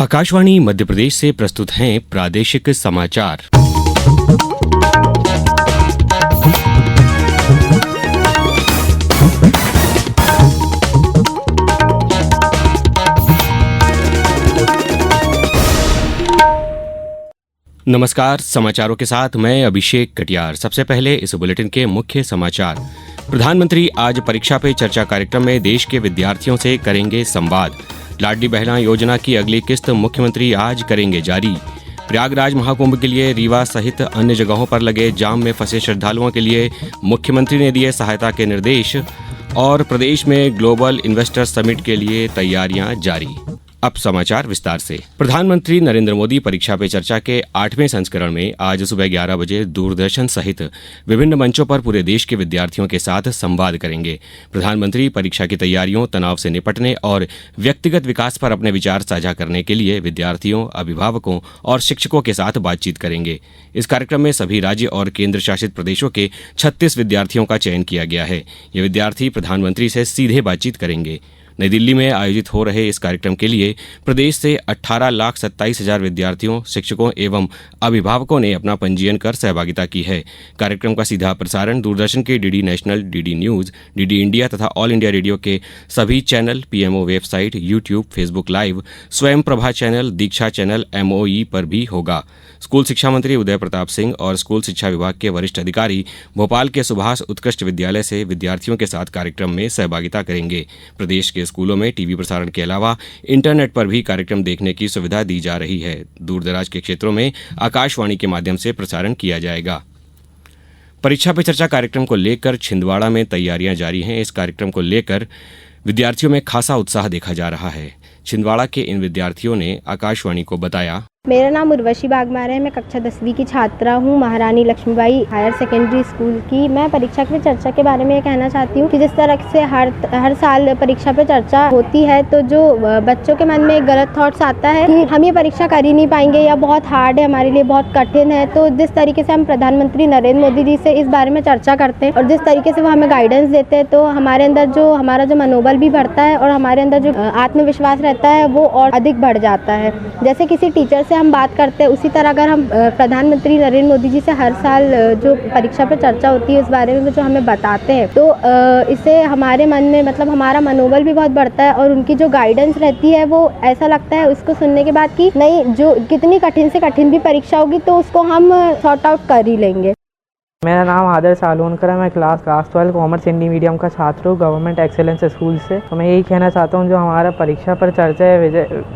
आकाशवाणी मध्य प्रदेश से प्रस्तुत हैं प्रादेशिक समाचार। नमस्कार, समाचारों के साथ मैं अभिषेक कटियार। सबसे पहले इस बुलेटिन के मुख्य समाचार। प्रधानमंत्री आज परीक्षा पे चर्चा कार्यक्रम में देश के विद्यार्थियों से करेंगे संवाद। लाडली बहना योजना की अगली किस्त मुख्यमंत्री आज करेंगे जारी। प्रयागराज महाकुंभ के लिए रीवा सहित अन्य जगहों पर लगे जाम में फंसे श्रद्धालुओं के लिए मुख्यमंत्री ने दिए सहायता के निर्देश। और प्रदेश में ग्लोबल इन्वेस्टर समिट के लिए तैयारियां जारी। अब समाचार विस्तार से। प्रधानमंत्री नरेंद्र मोदी परीक्षा पे चर्चा के 8वें संस्करण में आज सुबह 11 बजे दूरदर्शन सहित विभिन्न मंचों पर पूरे देश के विद्यार्थियों के साथ संवाद करेंगे। प्रधानमंत्री परीक्षा की तैयारियों, तनाव से निपटने और व्यक्तिगत विकास पर अपने विचार साझा करने के लिए विद्यार्थियों, अभिभावकों और शिक्षकों के साथ बातचीत करेंगे। इस कार्यक्रम में सभी राज्य और केंद्र शासित प्रदेशों के 36 विद्यार्थियों का चयन किया गया है। ये विद्यार्थी प्रधानमंत्री से सीधे बातचीत करेंगे। नई दिल्ली में आयोजित हो रहे इस कार्यक्रम के लिए प्रदेश से 18,27,000 विद्यार्थियों, शिक्षकों एवं अभिभावकों ने अपना पंजीयन कर सहभागिता की है। कार्यक्रम का सीधा प्रसारण दूरदर्शन के DD national, DD news, DD India तथा ऑल इंडिया रेडियो के सभी channel, PMO website, YouTube, Facebook live, स्वयं प्रभा चैनल, दीक्षा चैनल, एमओई पर भी होगा। स्कूल शिक्षा मंत्री उदय प्रताप सिंह और स्कूल शिक्षा विभाग के वरिष्ठ अधिकारी भोपाल के सुभाष उत्कृष्ट विद्यालय से विद्यार्थियों के साथ कार्यक्रम में सहभागिता करेंगे। प्रदेश के स्कूलों में टीवी प्रसारण के अलावा इंटरनेट पर भी कार्यक्रम देखने की सुविधा दी जा रही है। दूरदराज के क्षेत्रों में आकाशवाणी के माध्यम से प्रसारण किया जाएगा। परीक्षा पे चर्चा कार्यक्रम को लेकर छिंदवाड़ा में तैयारियां जारी हैं। इस कार्यक्रम को लेकर विद्यार्थियों में खासा उत्साह देखा जा रहा है। छिंदवाड़ा के इन विद्यार्थियों ने आकाशवाणी को बताया, मेरा नाम उर्वशी बागमार है। मैं कक्षा 10वीं की छात्रा हूँ, महारानी लक्ष्मीबाई हायर सेकेंडरी स्कूल की। मैं परीक्षा पे चर्चा के बारे में ये कहना चाहती हूँ कि जिस तरह से हर साल परीक्षा पे चर्चा होती है तो जो बच्चों के मन में एक गलत थॉट्स आता है कि हम ये परीक्षा कर ही नहीं पाएंगे या बहुत हार्ड है, हमारे लिए बहुत कठिन है। तो जिस तरीके से हम प्रधानमंत्री नरेंद्र मोदी जी से इस बारे में चर्चा करते हैं और जिस तरीके से वो हमें गाइडेंस देते हैं तो हमारे अंदर जो हमारा जो मनोबल भी बढ़ता है और हमारे अंदर जो आत्मविश्वास रहता है वो और अधिक बढ़ जाता है। जैसे किसी टीचर से हम बात करते हैं उसी तरह अगर हम प्रधानमंत्री नरेंद्र मोदी जी से हर साल जो परीक्षा पर चर्चा होती है उस बारे में जो हमें बताते हैं तो इससे हमारे मन में मतलब हमारा मनोबल भी बहुत बढ़ता है और उनकी जो गाइडेंस रहती है वो ऐसा लगता है उसको सुनने के बाद कि नहीं, जो कितनी कठिन से कठिन भी परीक्षा होगी तो उसको हम सॉर्ट आउट कर ही लेंगे। मेरा नाम आदर्श सालोनकर है। मैं क्लास 12 कॉमर्स हिंदी मीडियम का छात्र हूँ गवर्नमेंट एक्सेलेंस स्कूल से। तो मैं यही कहना चाहता हूँ जो हमारा परीक्षा पर चर्चा है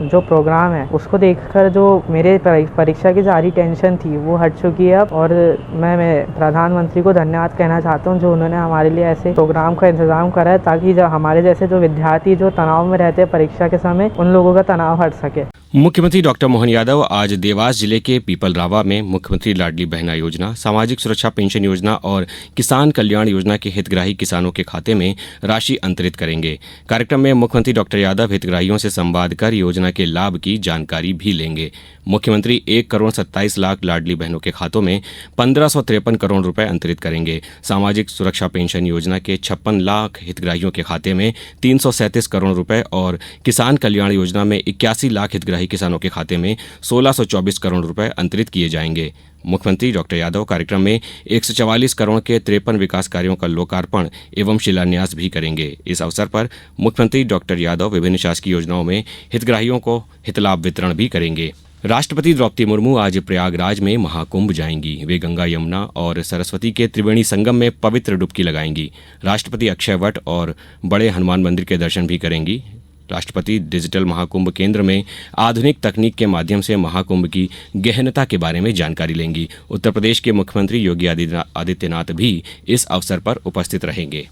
जो प्रोग्राम है उसको देखकर जो मेरे परीक्षा की सारी टेंशन थी वो हट चुकी है अब। और मैं प्रधानमंत्री को धन्यवाद कहना चाहता हूँ जो उन्होंने हमारे लिए ऐसे प्रोग्राम का इंतजाम करा है ताकि जो हमारे जैसे जो विद्यार्थी जो तनाव में रहते हैं परीक्षा के समय उन लोगों का तनाव हट सके। मुख्यमंत्री डॉक्टर मोहन यादव आज देवास जिले के पीपलरावा में मुख्यमंत्री लाडली बहना योजना, सामाजिक सुरक्षा पेंशन योजना और किसान कल्याण योजना के हितग्राही किसानों के खाते में राशि अंतरित करेंगे। कार्यक्रम में मुख्यमंत्री डॉक्टर यादव हितग्राहियों से संवाद कर योजना के लाभ की जानकारी भी लेंगे। मुख्यमंत्री 1,27,00,000 लाडली बहनों के खातों में 1,553 करोड़ रुपए अंतरित करेंगे। सामाजिक सुरक्षा पेंशन योजना के 56 लाख हितग्राहियों के खाते में 337 करोड़ रुपए और किसान कल्याण योजना में 81 लाख हितग्राही किसानों के खाते में 1,624 करोड़ रुपए अंतरित किए जाएंगे। मुख्यमंत्री डॉक्टर यादव कार्यक्रम में 144 करोड़ के 53 विकास कार्यों का लोकार्पण एवं शिलान्यास भी करेंगे। इस अवसर पर मुख्यमंत्री डॉक्टर यादव विभिन्न शासकीय योजनाओं में हितग्राहियों को हितलाभ वितरण भी करेंगे। राष्ट्रपति द्रौपदी मुर्मू आज प्रयागराज में महाकुंभ जाएंगी। वे गंगा, यमुना और सरस्वती के त्रिवेणी संगम में पवित्र डुबकी लगाएंगी। राष्ट्रपति अक्षय वट और बड़े हनुमान मंदिर के दर्शन भी करेंगी। राष्ट्रपति डिजिटल महाकुंभ केंद्र में आधुनिक तकनीक के माध्यम से महाकुंभ की गहनता के बारे में जानकारी लेंगी। उत्तर प्रदेश के मुख्यमंत्री योगी आदित्यनाथ भी इस अवसर पर उपस्थित रहेंगे।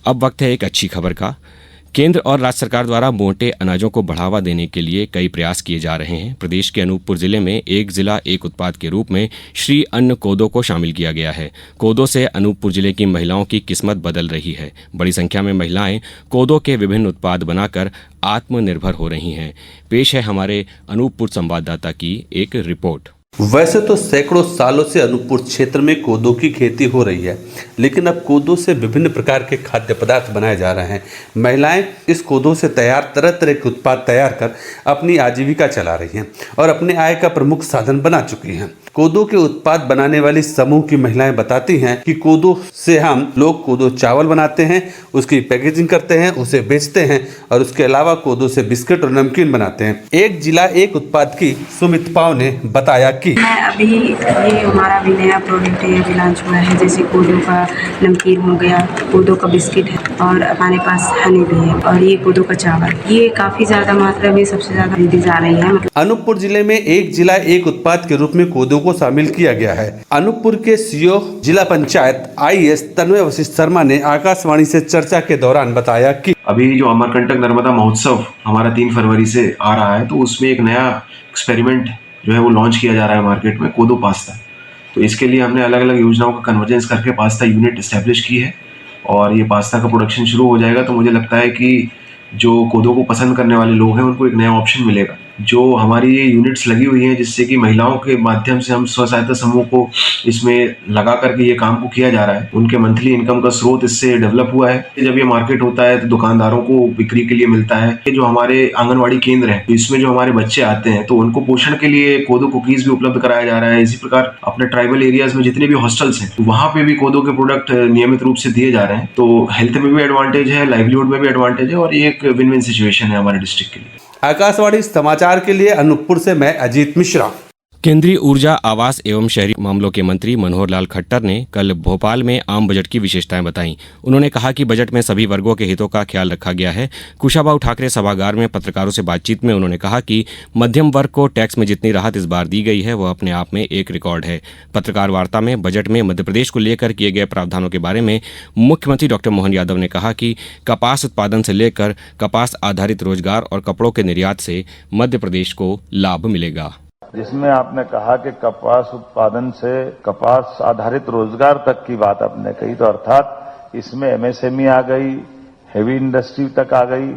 अब वक्त है एक अच्छी खबर का। केंद्र और राज्य सरकार द्वारा मोटे अनाजों को बढ़ावा देने के लिए कई प्रयास किए जा रहे हैं। प्रदेश के अनूपपुर जिले में एक जिला एक उत्पाद के रूप में श्री अन्न कोदो को शामिल किया गया है। कोदो से अनूपपुर जिले की महिलाओं की किस्मत बदल रही है। बड़ी संख्या में महिलाएं कोदो के विभिन्न उत्पाद बनाकर आत्मनिर्भर हो रही हैं। पेश है हमारे अनूपपुर संवाददाता की एक रिपोर्ट। वैसे तो सैकड़ों सालों से अनूपपुर क्षेत्र में कोदो की खेती हो रही है, लेकिन अब कोदो से विभिन्न प्रकार के खाद्य पदार्थ बनाए जा रहे हैं। महिलाएं इस कोदो से तैयार तरह तरह के उत्पाद तैयार कर अपनी आजीविका चला रही हैं और अपने आय का प्रमुख साधन बना चुकी हैं। कोदो के उत्पाद बनाने वाली समूह की महिलाएं बताती हैं कि कोदो से हम लोग कोदो चावल बनाते हैं, उसकी पैकेजिंग करते हैं, उसे बेचते हैं और उसके अलावा कोदो से बिस्किट और नमकीन बनाते हैं। एक जिला एक उत्पाद की सुमित पाव ने बताया कि मैं अभी ये हमारा भी नया प्रोडक्ट है, अभी लॉन्च हुआ है। जैसे कोदो का नमकीन हो गया, कोदो का बिस्किट है और हमारे पास हनी भी है और ये कोदो का चावल, ये काफ़ी ज़्यादा मात्रा में सबसे ज़्यादा खरीदी जा रही है। अनूपपुर जिले में एक जिला एक उत्पाद के रूप में कोदो को शामिल किया गया है। अनूपपुर के सीओ जिला पंचायत IAS तन्मय वशिष्ठ शर्मा ने आकाशवाणी से चर्चा के दौरान बताया कि अभी जो अमरकंटक नर्मदा महोत्सव हमारा 3 फरवरी से आ रहा है, तो उसमें एक नया एक्सपेरिमेंट जो है वो लॉन्च किया जा रहा है मार्केट में, कोदो पास्ता। तो इसके लिए हमने अलग अलग योजनाओं का कन्वर्जेंस करके पास्ता यूनिट इस्टेब्लिश की है और ये पास्ता का प्रोडक्शन शुरू हो जाएगा। तो मुझे लगता है कि जो कोदो को पसंद करने वाले लोग हैं उनको एक नया ऑप्शन मिलेगा। जो हमारी ये यूनिट्स लगी हुई हैं जिससे कि महिलाओं के माध्यम से हम स्व सहायता समूह को इसमें लगा करके ये काम को किया जा रहा है, उनके मंथली इनकम का स्रोत इससे डेवलप हुआ है। जब ये मार्केट होता है तो दुकानदारों को बिक्री के लिए मिलता है। ये जो हमारे आंगनवाड़ी केंद्र है, तो इसमें जो हमारे बच्चे आते हैं तो उनको पोषण के लिए कोदो कुकीज भी उपलब्ध कराया जा रहा है। इसी प्रकार अपने ट्राइबल एरियाज में जितने भी हॉस्टल्स हैं तो वहाँ पे भी कोदो के प्रोडक्ट नियमित रूप से दिए जा रहे हैं। तो हेल्थ में भी एडवांटेज है, लाइवलीहुड में भी एडवांटेज है और ये एक विन विन सिचुएशन है हमारे डिस्ट्रिक्ट के लिए। आकाशवाणी समाचार के लिए अनूपपुर से मैं अजीत मिश्रा। केंद्रीय ऊर्जा, आवास एवं शहरी मामलों के मंत्री मनोहर लाल खट्टर ने कल भोपाल में आम बजट की विशेषताएं बताईं। उन्होंने कहा कि बजट में सभी वर्गों के हितों का ख्याल रखा गया है। कुशाभाऊ ठाकरे सभागार में पत्रकारों से बातचीत में उन्होंने कहा कि मध्यम वर्ग को टैक्स में जितनी राहत इस बार दी गई है वह अपने आप में एक रिकॉर्ड है। पत्रकार वार्ता में बजट में मध्य प्रदेश को लेकर किए गए प्रावधानों के बारे में मुख्यमंत्री डॉक्टर मोहन यादव ने कहा कि कपास उत्पादन से लेकर कपास आधारित रोजगार और कपड़ों के निर्यात से मध्य प्रदेश को लाभ मिलेगा। जिसमें आपने कहा कि कपास उत्पादन से कपास आधारित रोजगार तक की बात आपने कही, तो अर्थात इसमें MSME आ गई, हेवी इंडस्ट्री तक आ गई,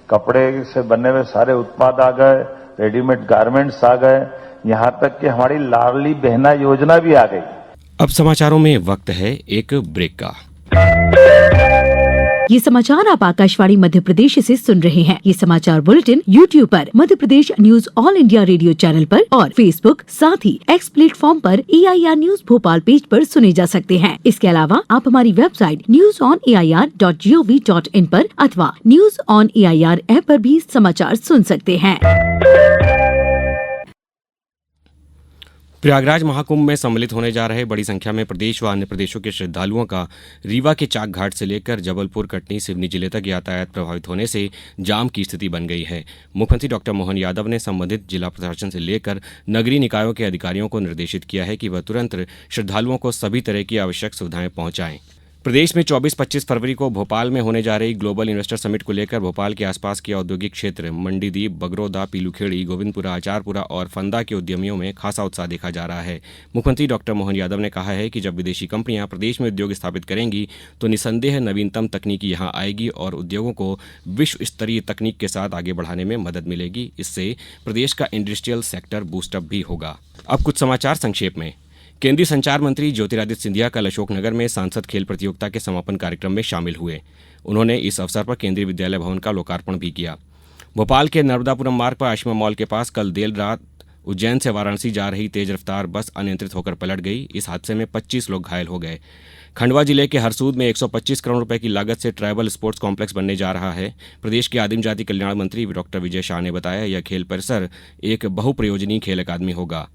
कपड़े से बने हुए सारे उत्पाद आ गए, रेडीमेड गारमेंट्स आ गए, यहां तक कि हमारी लाडली बहना योजना भी आ गई। अब समाचारों में वक्त है एक ब्रेक का। ये समाचार आप आकाशवाणी मध्य प्रदेश से सुन रहे हैं। ये समाचार बुलेटिन YouTube पर, Madhya Pradesh news All India Radio channel पर और फेसबुक, साथ ही X प्लेटफॉर्म पर AIR न्यूज भोपाल पेज पर सुने जा सकते हैं। इसके अलावा आप हमारी वेबसाइट newsonair.gov.in पर अथवा न्यूज ऑन AIR ऐप पर भी समाचार सुन सकते हैं। प्रयागराज महाकुंभ में सम्मिलित होने जा रहे बड़ी संख्या में प्रदेश व अन्य प्रदेशों के श्रद्धालुओं का रीवा के चाक घाट से लेकर जबलपुर, कटनी, सिवनी जिले तक यातायात प्रभावित होने से जाम की स्थिति बन गई है। मुख्यमंत्री डॉक्टर मोहन यादव ने संबंधित जिला प्रशासन से लेकर नगरीय निकायों के अधिकारियों को निर्देशित किया है कि वह तुरंत श्रद्धालुओं को सभी तरह की आवश्यक सुविधाएं पहुंचाएं। प्रदेश में 24-25 फरवरी को भोपाल में होने जा रही ग्लोबल इन्वेस्टर समिट को लेकर भोपाल के आसपास के औद्योगिक क्षेत्र मंडीदीप, बगरौदा, पीलूखेड़ी, गोविंदपुरा, आचारपुरा और फंदा के उद्यमियों में खासा उत्साह देखा जा रहा है। मुख्यमंत्री डॉक्टर मोहन यादव ने कहा है कि जब विदेशी कंपनियां प्रदेश में उद्योग स्थापित करेंगी तो निसंदेह नवीनतम तकनीकी यहां आएगी और उद्योगों को विश्व स्तरीय तकनीक के साथ आगे बढ़ाने में मदद मिलेगी। इससे प्रदेश का इंडस्ट्रियल सेक्टर बूस्टअप भी होगा। अब कुछ समाचार संक्षेप में। केंद्रीय संचार मंत्री ज्योतिरादित्य सिंधिया कल अशोकनगर में सांसद खेल प्रतियोगिता के समापन कार्यक्रम में शामिल हुए। उन्होंने इस अवसर पर केंद्रीय विद्यालय भवन का लोकार्पण भी किया। भोपाल के नर्मदापुरम मार्ग पर आशिमा मॉल के पास कल देर रात उज्जैन से वाराणसी जा रही तेज रफ्तार बस अनियंत्रित होकर पलट गई। इस हादसे में 25 लोग घायल हो गए। खंडवा जिले के हरसूद में 125 करोड़ रुपए की लागत से ट्राइबल स्पोर्ट्स कॉम्प्लेक्स बनने जा रहा है। प्रदेश के आदिम जाति कल्याण मंत्री डॉक्टर विजय शाह ने बताया यह खेल परिसर एक बहुप्रयोजनीय खेल अकादमी होगा।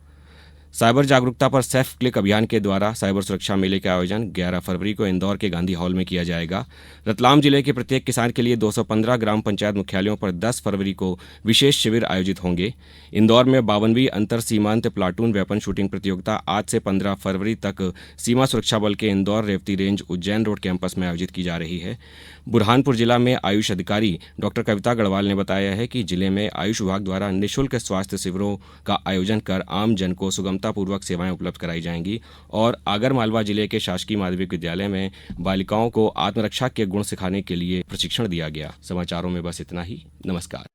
साइबर जागरूकता पर सेफ क्लिक अभियान के द्वारा साइबर सुरक्षा मेले का आयोजन 11 फरवरी को इंदौर के गांधी हॉल में किया जाएगा। रतलाम जिले के प्रत्येक किसान के लिए 215 ग्राम पंचायत मुख्यालयों पर 10 फरवरी को विशेष शिविर आयोजित होंगे। इंदौर में 52वीं अंतर सीमांत प्लाटून वेपन शूटिंग प्रतियोगिता आज से 15 फरवरी तक सीमा सुरक्षा बल के Indore Revati range Ujjain road campus में आयोजित की जा रही है। बुरहानपुर जिला में आयुष अधिकारी डॉक्टर कविता गढ़वाल ने बताया है कि जिले में आयुष विभाग द्वारा निःशुल्क स्वास्थ्य शिविरों का आयोजन कर आम जन को सुगमतापूर्वक सेवाएं उपलब्ध कराई जाएंगी। और आगरमालवा जिले के शासकीय माध्यमिक विद्यालय में बालिकाओं को आत्मरक्षा के गुण सिखाने के लिए प्रशिक्षण दिया गया। समाचारों में बस इतना ही। नमस्कार।